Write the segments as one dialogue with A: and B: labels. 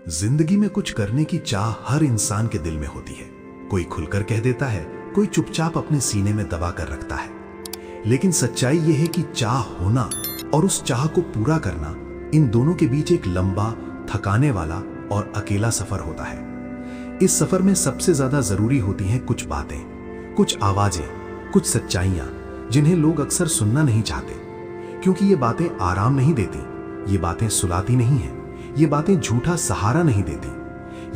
A: जिंदगी में कुछ करने की चाह हर इंसान के दिल में होती है। कोई खुलकर कह देता है, कोई चुपचाप अपने सीने में दबा कर रखता है। लेकिन सच्चाई यह है कि चाह होना और उस चाह को पूरा करना, इन दोनों के बीच एक लंबा, थकाने वाला और अकेला सफर होता है। इस सफर में सबसे ज्यादा जरूरी होती हैं कुछ बातें, कुछ आवाजें, कुछ सच्चाइयां जिन्हें लोग अक्सर सुनना नहीं चाहते, क्योंकि ये बातें आराम नहीं देती, ये बातें सुलाती नहीं हैं, ये बातें झूठा सहारा नहीं देती,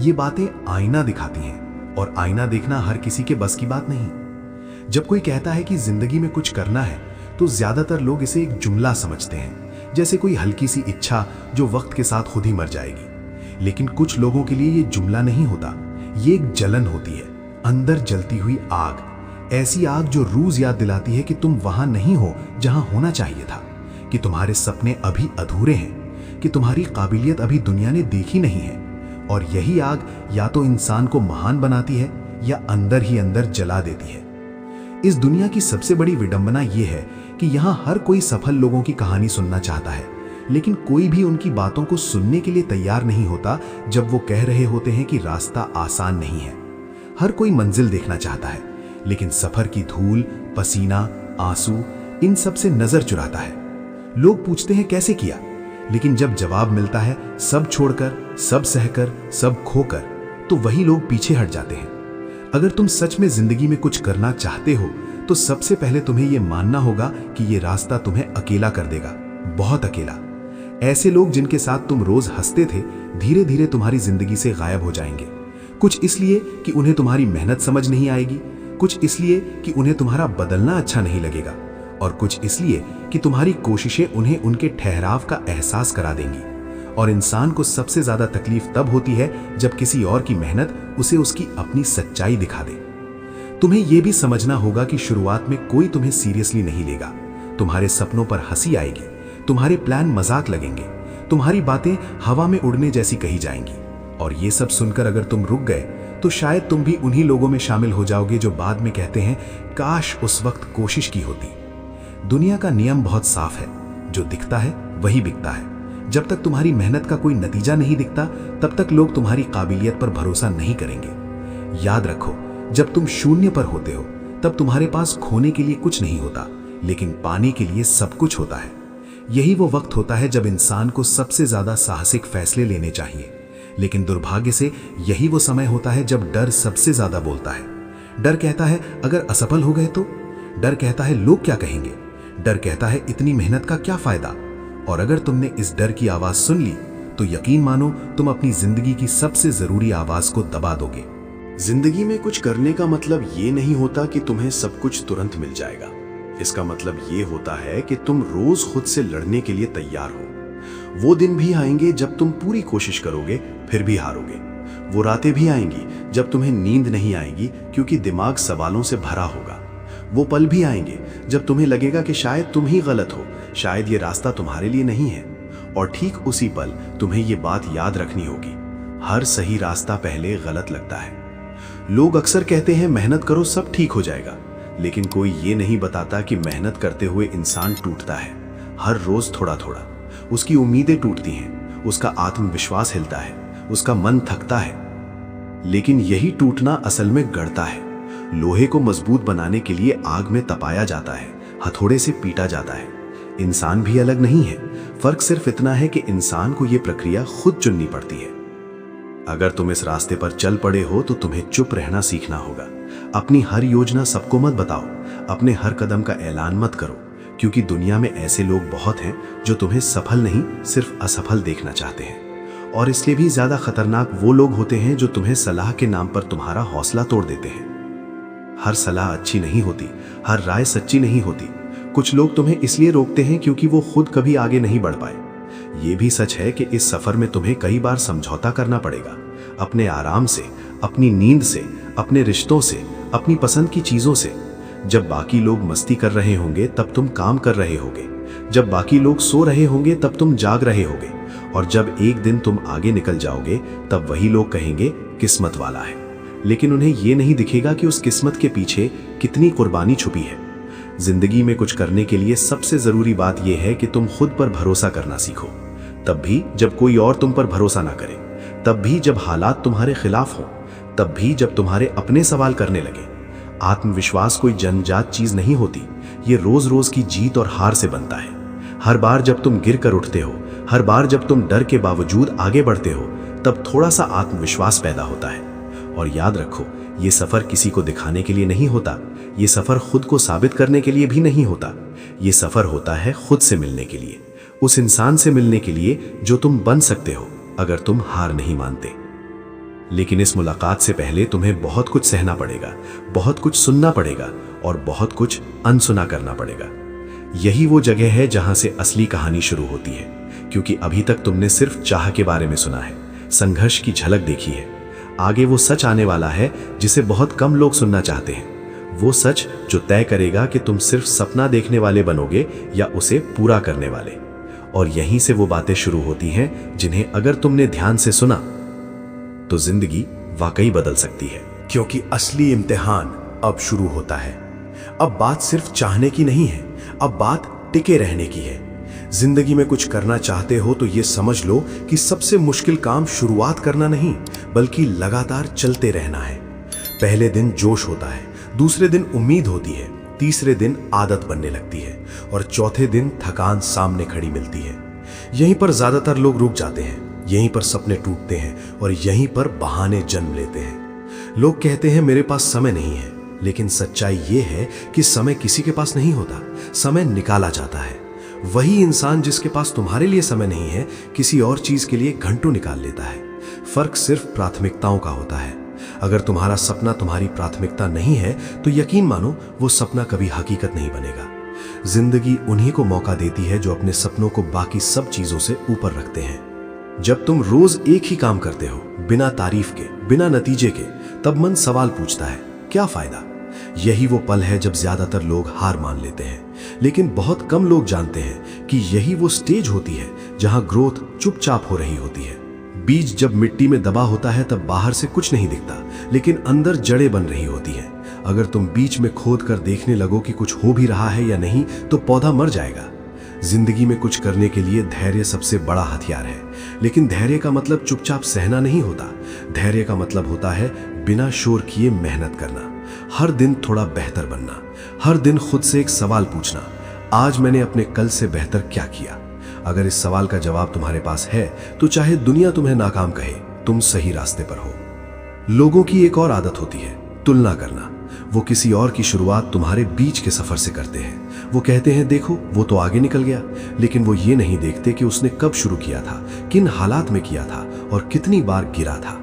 A: ये बातें आईना दिखाती हैं, और आईना देखना हर किसी के बस की बात नहीं। जब कोई कहता है कि जिंदगी में कुछ करना है, तो ज्यादातर लोग इसे एक जुमला समझते हैं, जैसे कोई हल्की सी इच्छा जो वक्त के साथ खुद ही मर जाएगी। लेकिन कुछ लोगों के लिए ये जुमला नहीं होता, ये एक जलन होती है, अंदर जलती हुई आग, ऐसी आग जो रोज याद दिलाती है कि तुम वहां नहीं हो जहां होना चाहिए था, कि तुम्हारे सपने अभी अधूरे हैं, कि तुम्हारी काबिलियत अभी दुनिया ने देखी नहीं है। और यही आग या तो इंसान को महान बनाती है या अंदर ही अंदर जला देती है। इस दुनिया की सबसे बड़ी विडंबना यह है कि यहाँ हर कोई सफल लोगों की कहानी सुनना चाहता है, लेकिन कोई भी उनकी बातों को सुनने के लिए तैयार नहीं होता जब वो कह रहे होते हैं कि रास्ता आसान नहीं है। हर कोई मंजिल देखना चाहता है, लेकिन सफर की धूल, पसीना, आंसू, इन सब से नजर चुराता है। लोग पूछते हैं कैसे किया, लेकिन जब जवाब मिलता है सब छोड़कर, सब सहकर, सब खोकर, तो वही लोग पीछे हट जाते हैं। अगर तुम सच में जिंदगी में कुछ करना चाहते हो, तो सबसे पहले तुम्हें यह मानना होगा कि यह रास्ता तुम्हें अकेला कर देगा, बहुत अकेला। ऐसे लोग जिनके साथ तुम रोज हंसते थे, धीरे धीरे तुम्हारी जिंदगी से गायब हो जाएंगे। कुछ इसलिए कि उन्हें तुम्हारी मेहनत समझ नहीं आएगी, कुछ इसलिए कि उन्हें तुम्हारा बदलना अच्छा नहीं लगेगा, और कुछ इसलिए कि तुम्हारी कोशिशें उन्हें उनके ठहराव का एहसास करा देंगी। और इंसान को सबसे ज्यादा तकलीफ तब होती है जब किसी और की मेहनत उसे उसकी अपनी सच्चाई दिखा दे। तुम्हें यह भी समझना होगा कि शुरुआत में कोई तुम्हें सीरियसली नहीं लेगा। तुम्हारे सपनों पर हंसी आएगी, तुम्हारे प्लान मजाक लगेंगे, तुम्हारी बातें हवा में उड़ने जैसी कही जाएंगी। और ये सब सुनकर अगर तुम रुक गए, तो शायद तुम भी उन्हीं लोगों में शामिल हो जाओगे जो बाद में कहते हैं, काश उस वक्त कोशिश की होती। दुनिया का नियम बहुत साफ है, जो दिखता है वही बिकता है। जब तक तुम्हारी मेहनत का कोई नतीजा नहीं दिखता, तब तक लोग तुम्हारी काबिलियत पर भरोसा नहीं करेंगे। याद रखो, जब तुम शून्य पर होते हो, तब तुम्हारे पास खोने के लिए कुछ नहीं होता, लेकिन पाने के लिए सब कुछ होता है। यही वो वक्त होता है जब इंसान को सबसे ज्यादा साहसिक फैसले लेने चाहिए। लेकिन दुर्भाग्य से यही वो समय होता है जब डर सबसे ज्यादा बोलता है। डर कहता है अगर असफल हो गए तो, डर कहता है लोग क्या कहेंगे, डर कहता है इतनी मेहनत का क्या फायदा। और अगर तुमने इस डर की आवाज सुन ली, तो यकीन मानो तुम अपनी जिंदगी की सबसे जरूरी आवाज को दबा दोगे। जिंदगी में कुछ करने का मतलब ये नहीं होता कि तुम्हें सब कुछ तुरंत मिल जाएगा। इसका मतलब ये होता है कि तुम रोज खुद से लड़ने के लिए तैयार हो। वो दिन भी आएंगे जब तुम पूरी कोशिश करोगे फिर भी हारोगे। वो रातें भी आएंगी जब तुम्हें नींद नहीं आएगी, क्योंकि दिमाग सवालों से भरा होगा। वो पल भी आएंगे जब तुम्हें लगेगा कि शायद तुम ही गलत हो, शायद ये रास्ता तुम्हारे लिए नहीं है। और ठीक उसी पल तुम्हें ये बात याद रखनी होगी, हर सही रास्ता पहले गलत लगता है। लोग अक्सर कहते हैं मेहनत करो सब ठीक हो जाएगा, लेकिन कोई ये नहीं बताता कि मेहनत करते हुए इंसान टूटता है। हर रोज थोड़ा थोड़ा उसकी उम्मीदें टूटती हैं, उसका आत्मविश्वास हिलता है, उसका मन थकता है। लेकिन यही टूटना असल में गढ़ता है। लोहे को मजबूत बनाने के लिए आग में तपाया जाता है, हथौड़े से पीटा जाता है। इंसान भी अलग नहीं है, फर्क सिर्फ इतना है कि इंसान को यह प्रक्रिया खुद चुननी पड़ती है। अगर तुम इस रास्ते पर चल पड़े हो, तो तुम्हें चुप रहना सीखना होगा। अपनी हर योजना सबको मत बताओ, अपने हर कदम का ऐलान मत करो, क्योंकि दुनिया में ऐसे लोग बहुत हैं जो तुम्हें सफल नहीं, सिर्फ असफल देखना चाहते हैं। और इसलिए भी ज्यादा खतरनाक वो लोग होते हैं जो तुम्हें सलाह के नाम पर तुम्हारा हौसला तोड़ देते हैं। हर सलाह अच्छी नहीं होती, हर राय सच्ची नहीं होती। कुछ लोग तुम्हें इसलिए रोकते हैं क्योंकि वो खुद कभी आगे नहीं बढ़ पाए। ये भी सच है कि इस सफर में तुम्हें कई बार समझौता करना पड़ेगा, अपने आराम से, अपनी नींद से, अपने रिश्तों से, अपनी पसंद की चीजों से। जब बाकी लोग मस्ती कर रहे होंगे तब तुम काम कर रहे होगे, जब बाकी लोग सो रहे होंगे तब तुम जाग रहे होगे, और जब एक दिन तुम आगे निकल जाओगे तब वही लोग कहेंगे किस्मत वाला है। लेकिन उन्हें यह नहीं दिखेगा कि उस किस्मत के पीछे कितनी कुर्बानी छुपी है। जिंदगी में कुछ करने के लिए सबसे जरूरी बात यह है कि तुम खुद पर भरोसा करना सीखो, तब भी जब कोई और तुम पर भरोसा ना करे, तब भी जब हालात तुम्हारे खिलाफ हों, तब भी जब तुम्हारे अपने सवाल करने लगे। आत्मविश्वास कोई जन्मजात चीज नहीं होती, ये रोज रोज की जीत और हार से बनता है। हर बार जब तुम गिर कर उठते हो, हर बार जब तुम डर के बावजूद आगे बढ़ते हो, तब थोड़ा सा आत्मविश्वास पैदा होता है। और याद रखो, ये सफर किसी को दिखाने के लिए नहीं होता, ये सफर खुद को साबित करने के लिए भी नहीं होता। ये सफर होता है खुद से मिलने के लिए, उस इंसान से मिलने के लिए जो तुम बन सकते हो अगर तुम हार नहीं मानते। लेकिन इस मुलाकात से पहले तुम्हें बहुत कुछ सहना पड़ेगा, बहुत कुछ सुनना पड़ेगा और बहुत कुछ अनसुना करना पड़ेगा। यही वो जगह है जहां से असली कहानी शुरू होती है, क्योंकि अभी तक तुमने सिर्फ चाह के बारे में सुना है, संघर्ष की झलक देखी है। आगे वो सच आने वाला है जिसे बहुत कम लोग सुनना चाहते हैं, वो सच जो तय करेगा कि तुम सिर्फ सपना देखने वाले बनोगे या उसे पूरा करने वाले। और यहीं से वो बातें शुरू होती हैं जिन्हें अगर तुमने ध्यान से सुना तो जिंदगी वाकई बदल सकती है।
B: क्योंकि असली इम्तिहान अब शुरू होता है। अब बात सिर्फ चाहने की नहीं है, अब बात टिके रहने की है। जिंदगी में कुछ करना चाहते हो तो ये समझ लो कि सबसे मुश्किल काम शुरुआत करना नहीं, बल्कि लगातार चलते रहना है। पहले दिन जोश होता है, दूसरे दिन उम्मीद होती है, तीसरे दिन आदत बनने लगती है और चौथे दिन थकान सामने खड़ी मिलती है। यहीं पर ज्यादातर लोग रुक जाते हैं, यहीं पर सपने टूटते हैं और यहीं पर बहाने जन्म लेते हैं। लोग कहते हैं मेरे पास समय नहीं है, लेकिन सच्चाई ये है कि समय किसी के पास नहीं होता, समय निकाला जाता है। वही इंसान जिसके पास तुम्हारे लिए समय नहीं है, किसी और चीज के लिए घंटों निकाल लेता है। फर्क सिर्फ प्राथमिकताओं का होता है। अगर तुम्हारा सपना तुम्हारी प्राथमिकता नहीं है तो यकीन मानो वो सपना कभी हकीकत नहीं बनेगा। जिंदगी उन्हीं को मौका देती है जो अपने सपनों को बाकी सब चीजों से ऊपर रखते हैं। जब तुम रोज एक ही काम करते हो, बिना तारीफ के, बिना नतीजे के, तब मन सवाल पूछता है, क्या फायदा? यही वो पल है जब ज्यादातर लोग हार मान लेते हैं, लेकिन बहुत कम लोग जानते हैं कि यही वो स्टेज होती है जहां ग्रोथ चुपचाप हो रही होती है। बीज जब मिट्टी में दबा होता है तब बाहर से कुछ नहीं दिखता, लेकिन अंदर जड़ें बन रही होती हैं। अगर तुम बीच में खोद कर देखने लगो कि कुछ हो भी रहा है या नहीं, तो पौधा मर जाएगा। जिंदगी में कुछ करने के लिए धैर्य सबसे बड़ा हथियार है, लेकिन धैर्य का मतलब चुपचाप सहना नहीं होता। धैर्य का मतलब होता है बिना शोर किए मेहनत करना, हर दिन थोड़ा बेहतर बनना, हर दिन खुद से एक सवाल पूछना, आज मैंने अपने कल से बेहतर क्या किया? अगर इस सवाल का जवाब तुम्हारे पास है तो चाहे दुनिया तुम्हें नाकाम कहे, तुम सही रास्ते पर हो। लोगों की एक और आदत होती है तुलना करना। वो किसी और की शुरुआत तुम्हारे बीच के सफर से करते हैं। वो कहते हैं देखो वो तो आगे निकल गया, लेकिन वो ये नहीं देखते कि उसने कब शुरू किया था, किन हालात में किया था और कितनी बार गिरा था।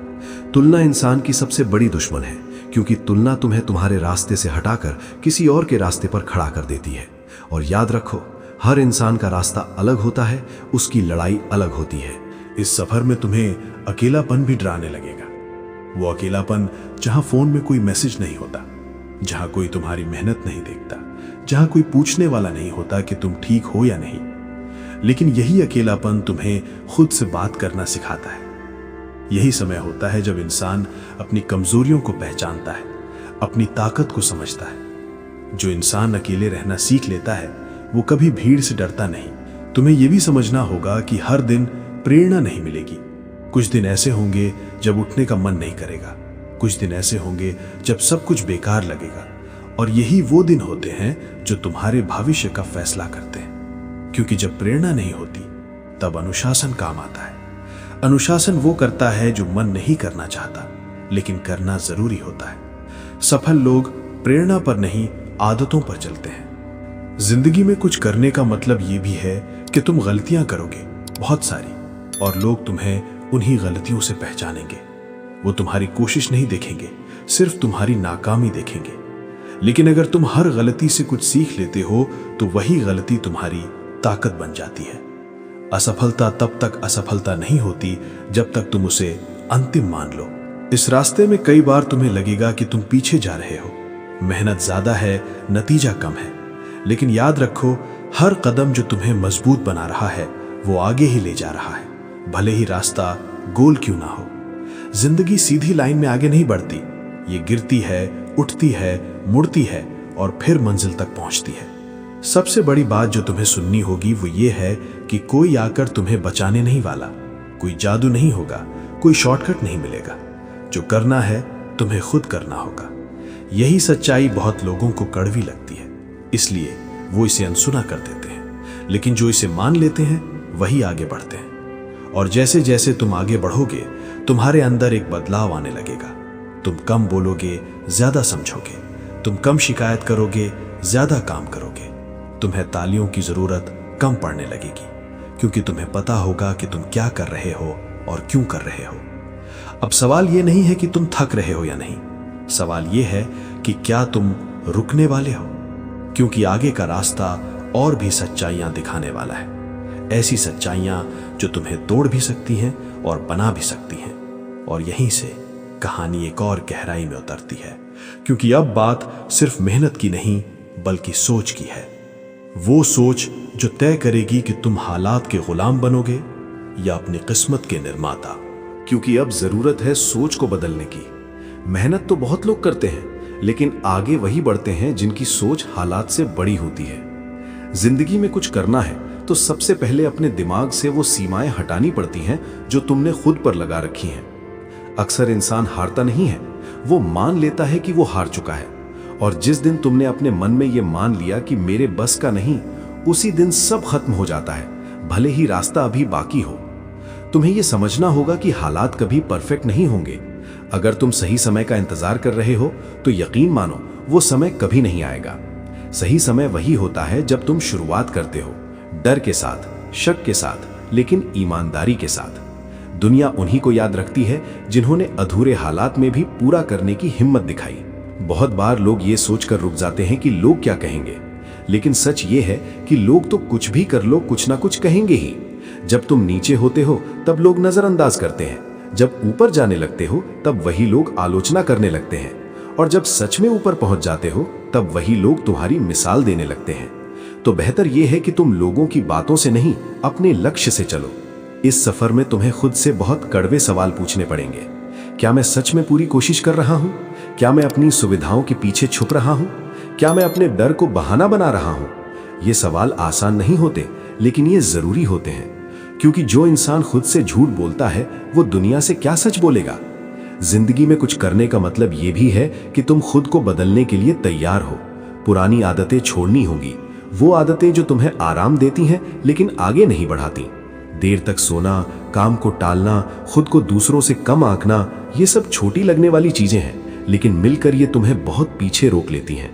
B: तुलना इंसान की सबसे बड़ी दुश्मन है, क्योंकि तुलना तुम्हें तुम्हारे रास्ते से हटाकर किसी और के रास्ते पर खड़ा कर देती है। और याद रखो, हर इंसान का रास्ता अलग होता है, उसकी लड़ाई अलग होती है। इस सफर में तुम्हें अकेलापन भी डराने लगेगा। वो अकेलापन जहां फोन में कोई मैसेज नहीं होता, जहां कोई तुम्हारी मेहनत नहीं देखता, जहां कोई पूछने वाला नहीं होता कि तुम ठीक हो या नहीं। लेकिन यही अकेलापन तुम्हें खुद से बात करना सिखाता है। यही समय होता है जब इंसान अपनी कमजोरियों को पहचानता है, अपनी ताकत को समझता है। जो इंसान अकेले रहना सीख लेता है वो कभी भीड़ से डरता नहीं। तुम्हें यह भी समझना होगा कि हर दिन प्रेरणा नहीं मिलेगी। कुछ दिन ऐसे होंगे जब उठने का मन नहीं करेगा, कुछ दिन ऐसे होंगे जब सब कुछ बेकार लगेगा, और यही वो दिन होते हैं जो तुम्हारे भविष्य का फैसला करते हैं। क्योंकि जब प्रेरणा नहीं होती तब अनुशासन काम आता है। अनुशासन वो करता है जो मन नहीं करना चाहता, लेकिन करना जरूरी होता है। सफल लोग प्रेरणा पर नहीं, आदतों पर चलते हैं। जिंदगी में कुछ करने का मतलब ये भी है कि तुम गलतियां करोगे, बहुत सारी, और लोग तुम्हें उन्हीं गलतियों से पहचानेंगे। वो तुम्हारी कोशिश नहीं देखेंगे, सिर्फ तुम्हारी नाकामी देखेंगे। लेकिन अगर तुम हर गलती से कुछ सीख लेते हो तो वही गलती तुम्हारी ताकत बन जाती है। असफलता तब तक असफलता नहीं होती जब तक तुम उसे अंतिम मान लो। इस रास्ते में कई बार तुम्हें लगेगा कि तुम पीछे जा रहे हो, मेहनत ज्यादा है, नतीजा कम है। लेकिन याद रखो, हर कदम जो तुम्हें मजबूत बना रहा है वो आगे ही ले जा रहा है, भले ही रास्ता गोल क्यों ना हो। जिंदगी सीधी लाइन में आगे नहीं बढ़ती, ये गिरती है, उठती है, मुड़ती है और फिर मंजिल तक पहुंचती है। सबसे बड़ी बात जो तुम्हें सुननी होगी वो ये है कि कोई आकर तुम्हें बचाने नहीं वाला। कोई जादू नहीं होगा, कोई शॉर्टकट नहीं मिलेगा। जो करना है तुम्हें खुद करना होगा। यही सच्चाई बहुत लोगों को कड़वी लगती है, इसलिए वो इसे अनसुना कर देते हैं, लेकिन जो इसे मान लेते हैं वही आगे बढ़ते हैं। और जैसे जैसे तुम आगे बढ़ोगे, तुम्हारे अंदर एक बदलाव आने लगेगा। तुम कम बोलोगे, ज्यादा समझोगे। तुम कम शिकायत करोगे, ज्यादा काम करोगे। तुम्हें तालियों की जरूरत कम पड़ने लगेगी, क्योंकि तुम्हें पता होगा कि तुम क्या कर रहे हो और क्यों कर रहे हो। अब सवाल यह नहीं है कि तुम थक रहे हो या नहीं, सवाल यह है कि क्या तुम रुकने वाले हो, क्योंकि आगे का रास्ता और भी सच्चाइयां दिखाने वाला है। ऐसी सच्चाइयां जो तुम्हें तोड़ भी सकती हैं और बना भी सकती हैं। और यहीं से कहानी एक और गहराई में उतरती है, क्योंकि अब बात सिर्फ मेहनत की नहीं बल्कि सोच की है। वो सोच जो तय करेगी कि तुम हालात के गुलाम बनोगे या अपनी किस्मत के निर्माता।
A: क्योंकि अब जरूरत है सोच को बदलने की। मेहनत तो बहुत लोग करते हैं, लेकिन आगे वही बढ़ते हैं जिनकी सोच हालात से बड़ी होती है। जिंदगी में कुछ करना है तो सबसे पहले अपने दिमाग से वो सीमाएं हटानी पड़ती हैं जो तुमने खुद पर लगा रखी हैं। अक्सर इंसान हारता नहीं है, वो मान लेता है कि वो हार चुका है। और जिस दिन तुमने अपने मन में ये मान लिया कि मेरे बस का नहीं, उसी दिन सब खत्म हो जाता है, भले ही रास्ता अभी बाकी हो। तुम्हें यह समझना होगा कि हालात कभी परफेक्ट नहीं होंगे। अगर तुम सही समय का इंतजार कर रहे हो तो यकीन मानो वो समय कभी नहीं आएगा। सही समय वही होता है जब तुम शुरुआत करते हो, डर के साथ, शक के साथ, लेकिन ईमानदारी के साथ। दुनिया उन्हीं को याद रखती है जिन्होंने अधूरे हालात में भी पूरा करने की हिम्मत दिखाई। बहुत बार लोग ये सोचकर रुक जाते हैं कि लोग क्या कहेंगे, लेकिन सच ये है कि लोग तो कुछ भी कर लो कुछ ना कुछ कहेंगे ही। जब तुम नीचे होते हो तब लोग नजरअंदाज करते हैं, जब ऊपर जाने लगते हो तब वही लोग आलोचना करने लगते हैं, और जब सच में ऊपर पहुंच जाते हो तब वही लोग तुम्हारी मिसाल देने लगते हैं। तो बेहतर यह है कि तुम लोगों की बातों से नहीं, अपने लक्ष्य से चलो। इस सफर में तुम्हें खुद से बहुत कड़वे सवाल पूछने पड़ेंगे। क्या मैं सच में पूरी कोशिश कर रहा हूं? क्या मैं अपनी सुविधाओं के पीछे छुप रहा हूं? क्या मैं अपने डर को बहाना बना रहा हूं? ये सवाल आसान नहीं होते, लेकिन ये जरूरी होते हैं, क्योंकि जो इंसान खुद से झूठ बोलता है वो दुनिया से क्या सच बोलेगा। जिंदगी में कुछ करने का मतलब ये भी है कि तुम खुद को बदलने के लिए तैयार हो। पुरानी आदतें छोड़नी होगी, वो आदतें जो तुम्हें आराम देती हैं लेकिन आगे नहीं बढ़ाती। देर तक सोना, काम को टालना, खुद को दूसरों से कम आंकना, ये सब छोटी लगने वाली चीजें हैं, लेकिन मिलकर ये तुम्हें बहुत पीछे रोक लेती हैं।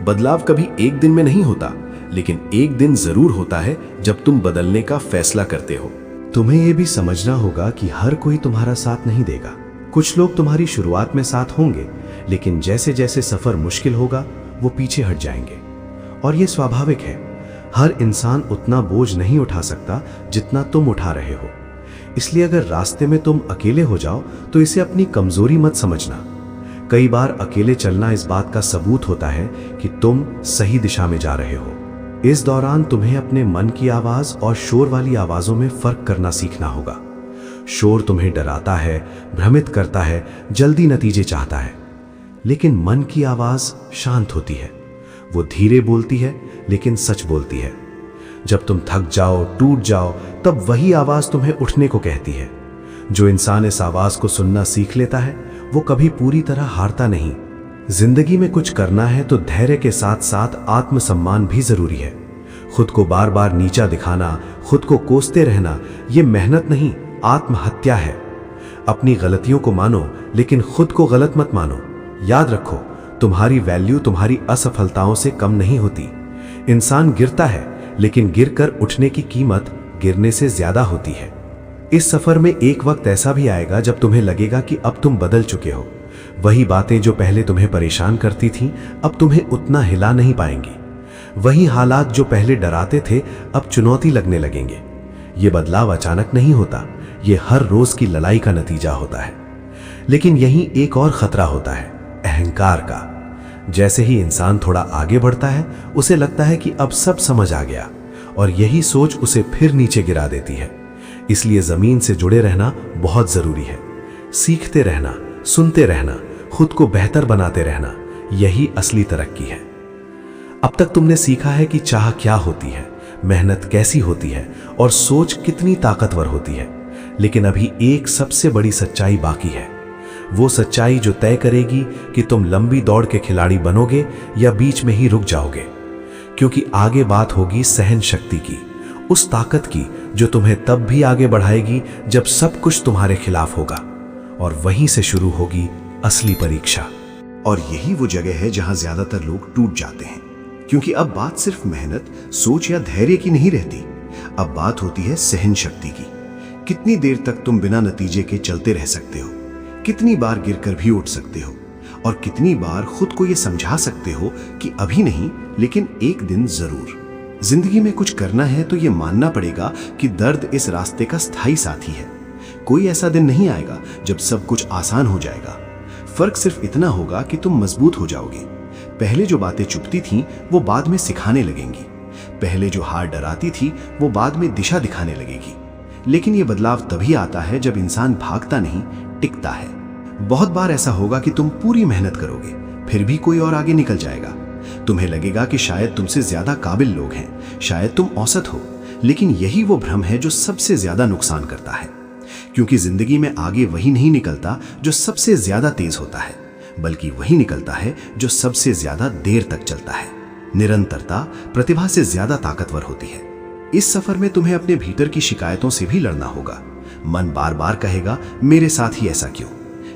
A: बदलाव कभी एक दिन में नहीं होता, लेकिन एक दिन जरूर होता है जब तुम बदलने का फैसला करते हो।
B: तुम्हें यह भी समझना होगा कि हर कोई तुम्हारा साथ नहीं देगा। कुछ लोग तुम्हारी शुरुआत में साथ होंगे, लेकिन जैसे जैसे सफर मुश्किल होगा वो पीछे हट जाएंगे। और ये स्वाभाविक है, हर इंसान उतना बोझ नहीं उठा सकता जितना तुम उठा रहे हो। इसलिए अगर रास्ते में तुम अकेले हो जाओ तो इसे अपनी कमजोरी मत समझना। कई बार अकेले चलना इस बात का सबूत होता है कि तुम सही दिशा में जा रहे हो। इस दौरान तुम्हें अपने मन की आवाज और शोर वाली आवाजों में फर्क करना सीखना होगा। शोर तुम्हें डराता है, भ्रमित करता है, जल्दी नतीजे चाहता है, लेकिन मन की आवाज शांत होती है। वो धीरे बोलती है लेकिन सच बोलती है। जब तुम थक जाओ, टूट जाओ, तब वही आवाज तुम्हें उठने को कहती है। जो इंसान इस आवाज को सुनना सीख लेता है वो कभी पूरी तरह हारता नहीं। जिंदगी में कुछ करना है तो धैर्य के साथ साथ आत्मसम्मान भी जरूरी है। खुद को बार बार नीचा दिखाना, खुद को कोसते रहना, ये मेहनत नहीं, आत्महत्या है। अपनी गलतियों को मानो, लेकिन खुद को गलत मत मानो। याद रखो, तुम्हारी वैल्यू तुम्हारी असफलताओं से कम नहीं होती। इंसान गिरता है, लेकिन गिरकर उठने की कीमत गिरने से ज्यादा होती है। इस सफर में एक वक्त ऐसा भी आएगा जब तुम्हें लगेगा कि अब तुम बदल चुके हो। वही बातें जो पहले तुम्हें परेशान करती थीं, अब तुम्हें उतना हिला नहीं पाएंगी। वही हालात जो पहले डराते थे, अब चुनौती लगने लगेंगे। ये बदलाव अचानक नहीं होता, ये हर रोज की लड़ाई का नतीजा होता है। लेकिन यहीं एक और खतरा होता है, अहंकार का। जैसे ही इंसान थोड़ा आगे बढ़ता है, उसे लगता है कि अब सब समझ आ गया, और यही सोच उसे फिर नीचे गिरा देती है। इसलिए जमीन से जुड़े रहना बहुत जरूरी है। सीखते रहना, सुनते रहना, खुद को बेहतर बनाते रहना, यही असली तरक्की है। अब तक तुमने सीखा है कि चाह क्या होती है, मेहनत कैसी होती है और सोच कितनी ताकतवर होती है। लेकिन अभी एक सबसे बड़ी सच्चाई बाकी है। वो सच्चाई जो तय करेगी कि तुम लंबी दौड़ के खिलाड़ी बनोगे या बीच में ही रुक जाओगे। क्योंकि आगे बात होगी सहन शक्ति की, उस ताकत की जो तुम्हें तब भी आगे बढ़ाएगी जब सब कुछ तुम्हारे खिलाफ होगा। और वहीं से शुरू होगी असली परीक्षा।
C: और यही वो जगह है जहां ज्यादातर लोग टूट जाते हैं, क्योंकि अब बात सिर्फ मेहनत, सोच या धैर्य की नहीं रहती। अब बात होती है सहन शक्ति की। कितनी देर तक तुम बिना नतीजे के चलते रह सकते हो, कितनी बार गिरकर भी उठ सकते हो, और कितनी बार खुद को यह समझा सकते हो कि अभी नहीं लेकिन एक दिन जरूर। जिंदगी में कुछ करना है तो यह मानना पड़ेगा कि दर्द इस रास्ते का स्थायी साथी है। कोई ऐसा दिन नहीं आएगा जब सब कुछ आसान हो जाएगा। फर्क सिर्फ इतना होगा कि तुम मजबूत हो जाओगे। पहले जो बातें चुभती थीं वो बाद में सिखाने लगेंगी। पहले जो हार डराती थी वो बाद में दिशा दिखाने लगेगी। लेकिन ये बदलाव तभी आता है जब इंसान भागता नहीं, टिकता है। बहुत बार ऐसा होगा कि तुम पूरी मेहनत करोगे, फिर भी कोई और आगे निकल जाएगा। तुम्हें लगेगा कि शायद तुमसे ज्यादा काबिल लोग हैं, शायद तुम औसत हो। लेकिन यही वो भ्रम है जो सबसे ज्यादा नुकसान करता है। क्योंकि जिंदगी में आगे वही नहीं निकलता जो सबसे ज्यादा तेज होता है, बल्कि वही निकलता है जो सबसे ज्यादा देर तक चलता है। निरंतरता प्रतिभा से ज्यादा ताकतवर होती है। इस सफर में तुम्हें अपने भीतर की शिकायतों से भी लड़ना होगा। मन बार बार कहेगा मेरे साथ ही ऐसा क्यों,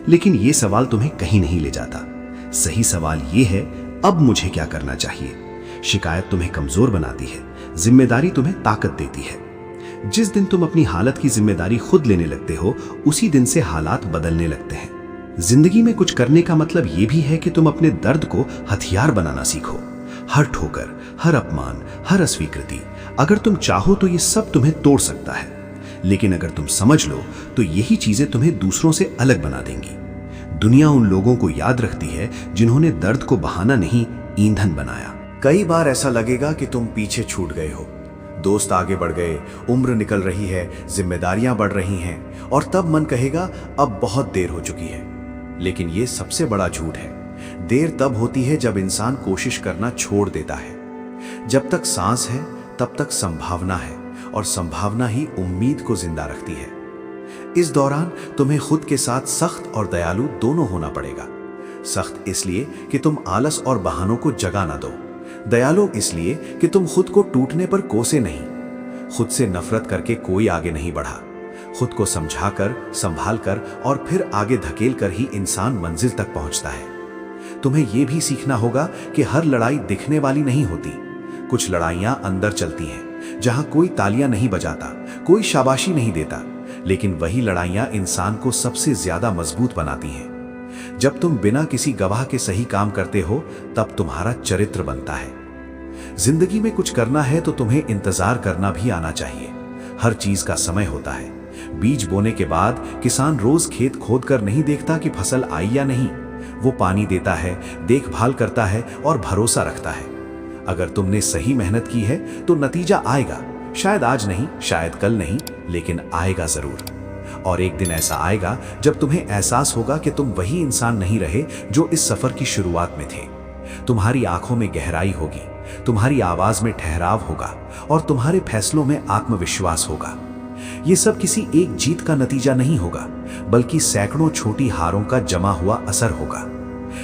C: लेकिन यह सवाल तुम्हें कहीं नहीं ले जाता। सही सवाल यह है अब मुझे क्या करना चाहिए। शिकायत तुम्हें कमजोर बनाती है, जिम्मेदारी तुम्हें ताकत देती है। जिस दिन तुम अपनी हालत की जिम्मेदारी खुद लेने लगते हो, उसी दिन से हालात बदलने लगते हैं। जिंदगी में कुछ करने का मतलब यह भी है कि तुम अपने दर्द को हथियार बनाना सीखो। हर ठोकर, हर अपमान, हर अस्वीकृति, अगर तुम चाहो तो ये सब तुम्हें तोड़ सकता है। लेकिन अगर तुम समझ लो तो यही चीजें तुम्हें दूसरों से अलग बना देंगी। दुनिया उन लोगों को याद रखती है जिन्होंने दर्द को बहाना नहीं, ईंधन बनाया।
B: कई बार ऐसा लगेगा कि तुम पीछे छूट गए हो। दोस्त आगे बढ़ गए, उम्र निकल रही है, जिम्मेदारियां बढ़ रही हैं, और तब मन कहेगा अब बहुत देर हो चुकी है। लेकिन यह सबसे बड़ा झूठ है। देर तब होती है जब इंसान कोशिश करना छोड़ देता है। जब तक सांस है तब तक संभावना है, और संभावना ही उम्मीद को जिंदा रखती है। इस दौरान तुम्हें खुद के साथ सख्त और दयालु दोनों होना पड़ेगा। सख्त इसलिए कि तुम आलस और बहानों को जगह ना दो, दयालु इसलिए कि तुम खुद को टूटने पर कोसे नहीं। खुद से नफरत करके कोई आगे नहीं बढ़ा। खुद को समझाकर, संभाल कर और फिर आगे धकेल कर ही इंसान मंजिल तक पहुंचता है। तुम्हें यह भी सीखना होगा कि हर लड़ाई दिखने वाली नहीं होती। कुछ लड़ाइयां अंदर चलती हैं, जहां कोई तालियां नहीं बजाता, कोई शाबाशी नहीं देता, लेकिन वही लड़ाइयां इंसान को सबसे ज्यादा मजबूत बनाती हैं। जब तुम बिना किसी गवाह के सही काम करते हो तब तुम्हारा चरित्र बनता है। जिंदगी में कुछ करना है तो तुम्हें इंतजार करना भी आना चाहिए। हर चीज का समय होता है। बीज बोने के बाद किसान रोज खेत खोद कर नहीं देखता कि फसल आई या नहीं। वो पानी देता है, देखभाल करता है और भरोसा रखता है। अगर तुमने सही मेहनत की है तो नतीजा आएगा। शायद आज नहीं, शायद कल नहीं, लेकिन आएगा जरूर। और एक दिन ऐसा आएगा जब तुम्हें एहसास होगा कि तुम वही इंसान नहीं रहे जो इस सफर की शुरुआत में थे। तुम्हारी आंखों में गहराई होगी, तुम्हारी आवाज में ठहराव होगा और तुम्हारे फैसलों में आत्मविश्वास होगा। ये सब किसी एक जीत का नतीजा नहीं होगा, बल्कि सैकड़ों छोटी हारों का जमा हुआ असर होगा।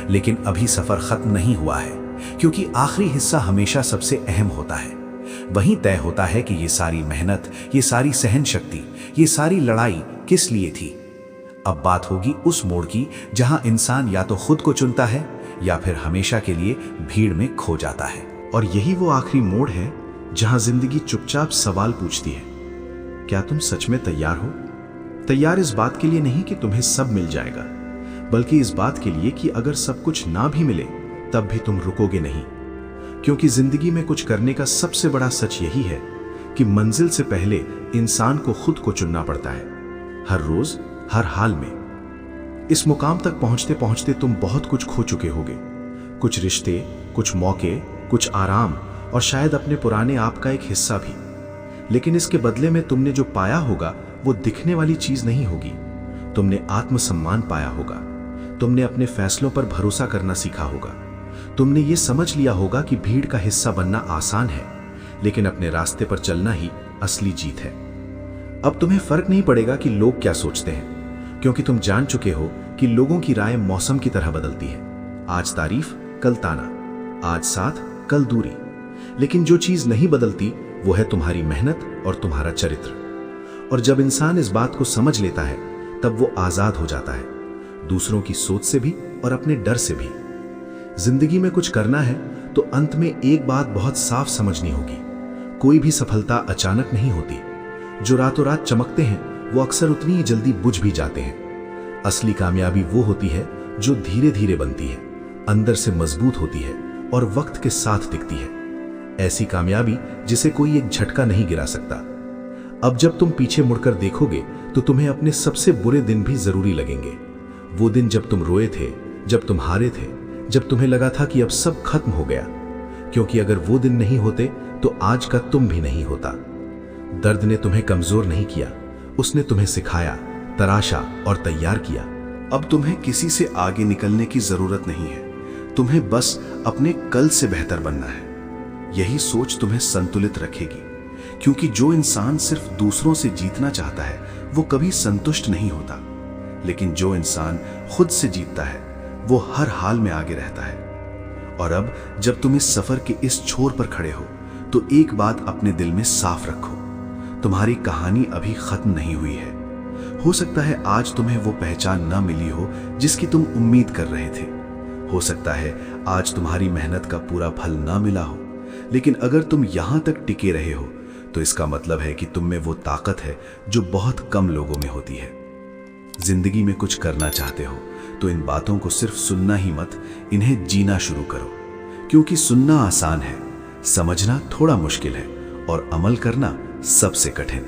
B: लेकिन अभी सफर खत्म नहीं हुआ है, क्योंकि आखिरी हिस्सा हमेशा सबसे अहम होता है। वहीं तय होता है कि ये सारी मेहनत, ये सारी सहन शक्ति, ये सारी लड़ाई किस लिए थी। अब बात होगी उस मोड़ की जहां इंसान या तो खुद को चुनता है या फिर हमेशा के लिए भीड़ में खो जाता है।
C: और यही वो आखिरी मोड़ है जहां जिंदगी चुपचाप सवाल पूछती है, क्या तुम सच में तैयार हो? तैयार इस बात के लिए नहीं कि तुम्हें सब मिल जाएगा, बल्कि इस बात के लिए कि अगर सब कुछ ना भी मिले तब भी तुम रुकोगे नहीं। क्योंकि जिंदगी में कुछ करने का सबसे बड़ा सच यही है कि मंजिल से पहले इंसान को खुद को चुनना पड़ता है, हर रोज, हर हाल में। इस मुकाम तक पहुंचते पहुंचते तुम बहुत कुछ खो चुके होगे। कुछ रिश्ते, कुछ मौके, कुछ आराम और शायद अपने पुराने आप का एक हिस्सा भी। लेकिन इसके बदले में तुमने जो पाया होगा वो दिखने वाली चीज नहीं होगी। तुमने आत्मसम्मान पाया होगा, तुमने अपने फैसलों पर भरोसा करना सीखा होगा, तुमने ये समझ लिया होगा कि भीड़ का हिस्सा बनना आसान है, लेकिन अपने रास्ते पर चलना ही असली जीत है।
B: अब तुम्हें फर्क नहीं पड़ेगा कि लोग क्या सोचते हैं, क्योंकि तुम जान चुके हो कि लोगों की राय मौसम की तरह बदलती है। आज तारीफ, कल ताना, आज साथ, कल दूरी। लेकिन जो चीज नहीं बदलती वो है तुम्हारी मेहनत और तुम्हारा चरित्र। और जब इंसान इस बात को समझ लेता है तब वो आजाद हो जाता है, दूसरों की सोच से भी और अपने डर से भी। जिंदगी में कुछ करना है तो अंत में एक बात बहुत साफ समझनी होगी, कोई भी सफलता अचानक नहीं होती। जो रातों रात चमकते हैं वो अक्सर उतनी ही जल्दी बुझ भी जाते हैं। असली कामयाबी वो होती है जो धीरे धीरे बनती है, अंदर से मजबूत होती है और वक्त के साथ टिकती है। ऐसी कामयाबी जिसे कोई एक झटका नहीं गिरा सकता। अब जब तुम पीछे मुड़कर देखोगे तो तुम्हें अपने सबसे बुरे दिन भी जरूरी लगेंगे। वो दिन जब तुम रोए थे, जब तुम हारे थे, जब तुम्हें लगा था कि अब सब खत्म हो गया। क्योंकि अगर वो दिन नहीं होते तो आज का तुम भी नहीं होता। दर्द ने तुम्हें कमजोर नहीं किया, उसने तुम्हें सिखाया, तराशा और तैयार किया।
C: अब तुम्हें किसी से आगे निकलने की जरूरत नहीं है, तुम्हें बस अपने कल से बेहतर बनना है। यही सोच तुम्हें संतुलित रखेगी, क्योंकि जो इंसान सिर्फ दूसरों से जीतना चाहता है वो कभी संतुष्ट नहीं होता। लेकिन जो इंसान खुद से जीतता है वो हर हाल में आगे रहता है। और अब जब तुम इस सफर के इस छोर पर खड़े हो तो एक बात अपने दिल में साफ रखो, तुम्हारी कहानी अभी खत्म नहीं हुई है। हो सकता है आज तुम्हें वो पहचान न मिली हो जिसकी तुम उम्मीद कर रहे थे। हो सकता है आज तुम्हारी मेहनत का पूरा फल न मिला हो, लेकिन अगर तुम यहां तक टिके रहे हो तो इसका मतलब है कि तुम में वो ताकत है जो बहुत कम लोगों में होती है। जिंदगी में कुछ करना चाहते हो तो इन बातों को सिर्फ सुनना ही मत, इन्हें जीना शुरू करो। क्योंकि सुनना आसान है, समझना थोड़ा मुश्किल है और अमल करना सबसे कठिन।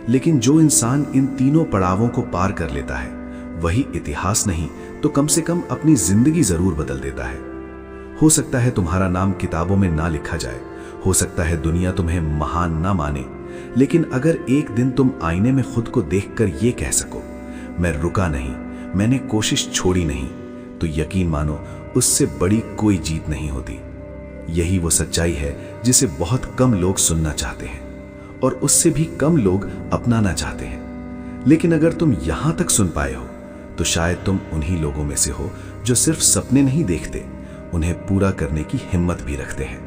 C: लेकिन जो इंसान इन तीनों पड़ावों को पार कर लेता है वही इतिहास नहीं तो कम से कम अपनी जिंदगी जरूर बदल देता है। हो सकता है तुम्हारा नाम किताबों में ना लिखा जाए, हो सकता है दुनिया तुम्हें महान ना माने, लेकिन अगर एक दिन तुम आईने में खुद को देखकर ये कह सको, मैं रुका नहीं, मैंने कोशिश छोड़ी नहीं, तो यकीन मानो उससे बड़ी कोई जीत नहीं होती। यही वो सच्चाई है जिसे बहुत कम लोग सुनना चाहते हैं और उससे भी कम लोग अपनाना चाहते हैं। लेकिन अगर तुम यहां तक सुन पाए हो तो शायद तुम उन्हीं लोगों में से हो जो सिर्फ सपने नहीं देखते, उन्हें पूरा करने की हिम्मत भी रखते हैं।